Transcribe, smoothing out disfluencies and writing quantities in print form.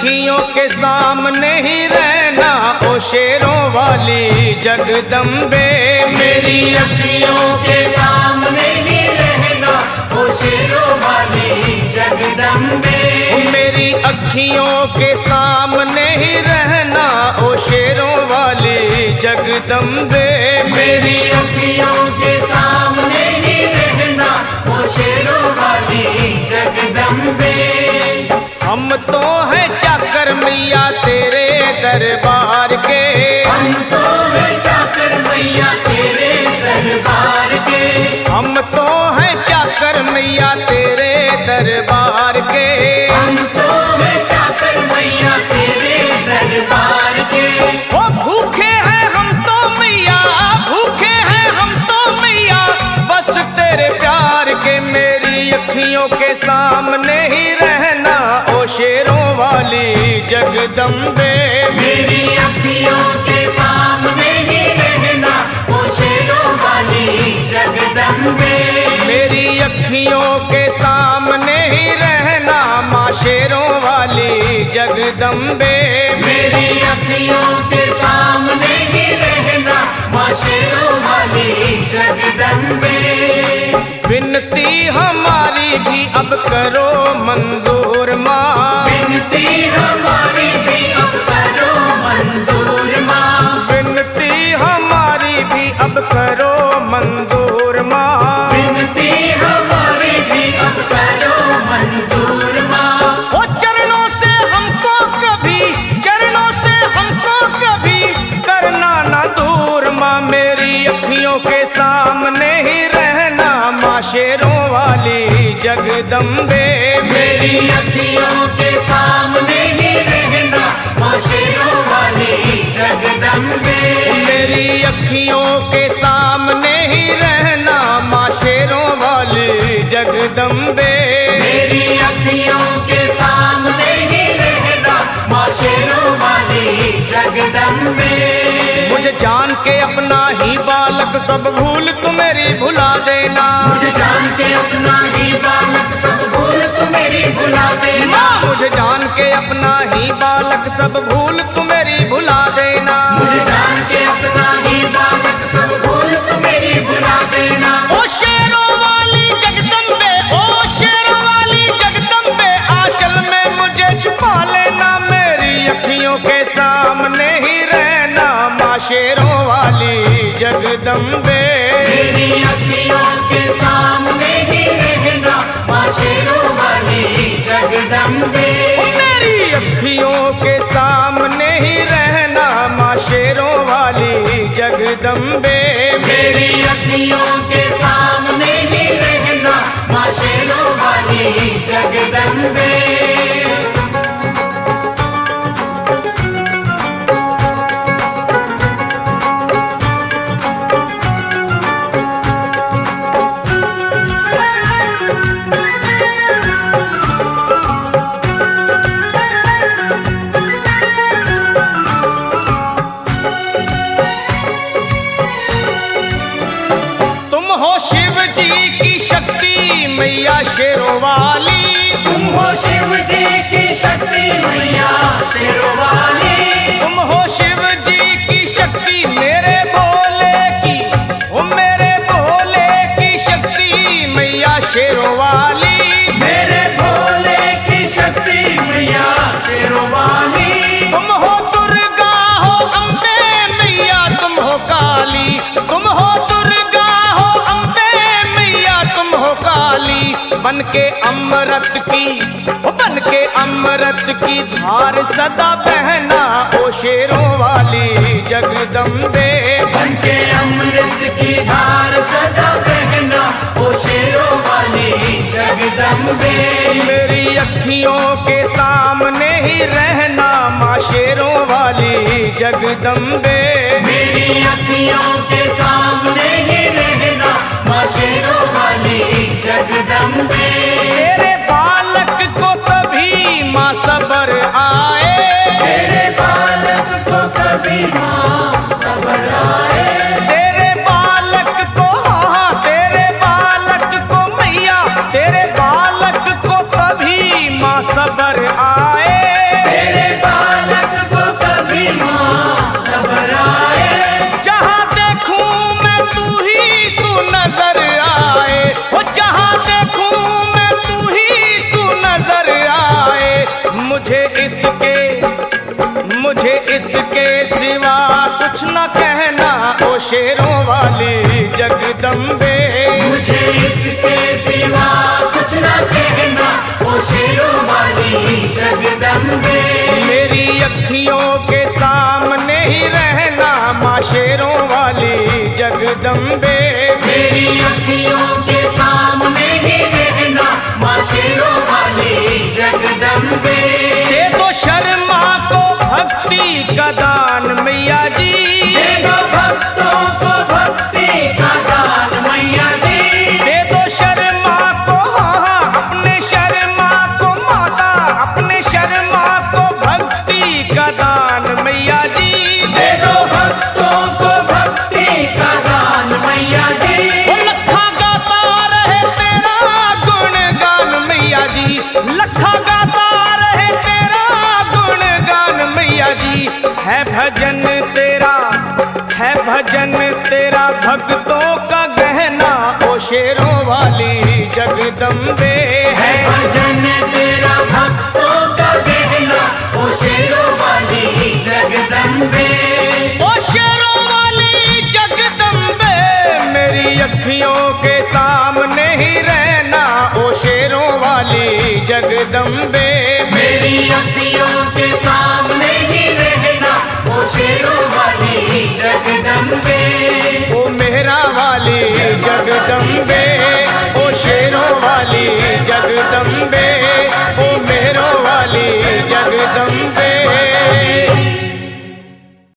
अखियों के सामने ही रहना ओ शेरों वाली जगदम्बे। मेरी अखियों के सामने ही रहना ओ शेरों वाली जगदम्बे। मेरी अखियों के सामने ही रहना ओ शेरों वाली जगदम्बे। मेरी अखियों के सामने ही रहना ओ शेरों वाली जगदम्बे। हम तो हैं चाकर मैया तेरे दरबार के। हम तो हैं चाकर मैया तेरे दरबार के। हम तो हैं चाकर मैया तेरे दरबार के। हम तो हैं चाकर मैया तेरे दरबार के। ओ भूखे हैं हम तो मैया, भूखे हैं हम तो मैया बस तेरे प्यार के। मेरी अखियों के सामने ही रहना ओ शेरों वाली जगदम्बे। मेरी अखियों के सामने ही रहना ओ शेरों वाली जगदम्बे। मेरी अखियों के सामने ही रहना माँ शेरों वाली जगदम्बे। मेरी अखियों के सामने ही रहना माँ शेरों वाली जगदम्बे। विनती हमारी भी अब करो मंजूर माँ। विनती हमारी भी अब करो मंजूर माँ। विनती हमारी भी अब करो मंजूर माँ। विनती हमारी भी अब करो मंजूर माँ। ओ चरणों से हमको कभी, चरणों से हमको कभी करना ना दूर माँ। मेरी अखियों के सामने ही रहना माँ शेरों वाली जगदम्बे। मेरी अखियों के सामने ही रहना माँ शेरों वाली जगदम्बे। मेरी अखियों के सामने ही रहना माँ शेरों वाली जगदम्बे। मेरी अखियों के सामने ही रहना माँ शेरों वाली जगदम्बे। मुझे जान के अपना ही बालक सब भूल तू मेरी भुला देना। मुझे जान के अपना ही बालक सब भूल तू मेरी भुला देना। माँ मुझे जान के अपना ही बालक सब भूल तू मेरी भुला देना। मुझे जान के अपना ही बालक सब भूल तू मेरी भुला देना। ओ शेरों वाली जगदम्बे, ओ शेरों वाली जगदम्बे आंचल में मुझे छुपा लेना। मेरी अखियों के सामने ही रहना माँ शेरों वाली जगदम्बे। मेरी अखियों के सामने ही रहना माँ शेरों वाली जगदम्बे। मेरी अखियों के सामने ही रहना माँ शेरों वाली जगदम्बे। मेरी अखियों के सामने ही रहना माँ शेरों वाली जगदम्बे। शिव जी की शक्ति मैया शेरों वाली। तुम हो शिव जी की शक्ति मैया शेरों वाली। तुम हो शिव जी की शक्ति मेरे भोले की, ओ मेरे भोले की शक्ति मैया शेरों वाली। मेरे भोले की शक्ति मैया शेरों वाली। तुम हो दुर्गा हो अम्बे मैया तुम हो काली। तुम हो दुर्गा हो अम्बे मैया तुम हो काली। बन के अमृत की, बन के अमृत की धार सदा बहना ओ शेरों वाली जगदम्बे। बन के अमृत की धार सदा बहना ओ शेरों वाली जगदम्बे। मेरी अखियों के सामने ही रहना माँ शेरों वाली जगदम्बे। मेरी अखियों के सामने ही रहना माँ शेरों वाली जगदम्बे। तेरे बालक को कभी माँ सबर आए। तेरे बालक को कभी माँ सबर आए। तेरे बालक को, हाँ तेरे बालक को मैया, तेरे बालक को कभी माँ सबर आए। तेरे जगदम्बे। मेरी अखियों के सामने ही रहना माँ शेरों वाली जगदम्बे। दे दो शर्मा को भक्ति का दान मैया जी, दे दो भक्तों को भक्ति का दान मैया जी। दे दो शर्मा को, हाँ अपने शर्मा को माता, अपने शर्मा को भक्ति का दान मैया जी। दे दो भक्तों को भक्ति का दान मैया जी। वो लखा गाता रहे तेरा गुणगान मैया जी, लखा गाता रहे तेरा गुणगान मैया जी। है भजन तेरा, है भजन तेरा भक्तों का गहना ओ शेरों वाली जगदम्बे। है भजन तेरा भक्तों का गहना ओ शेरों वाली जगदम्बे। ओ शेरों वाली जगदम्बे, मेरी अखियों के सामने ही रहना ओ शेरों वाली जगदम्बे। मेरी अखियों के सामने ही रहना ओ शेरों वाली जगदम्बे।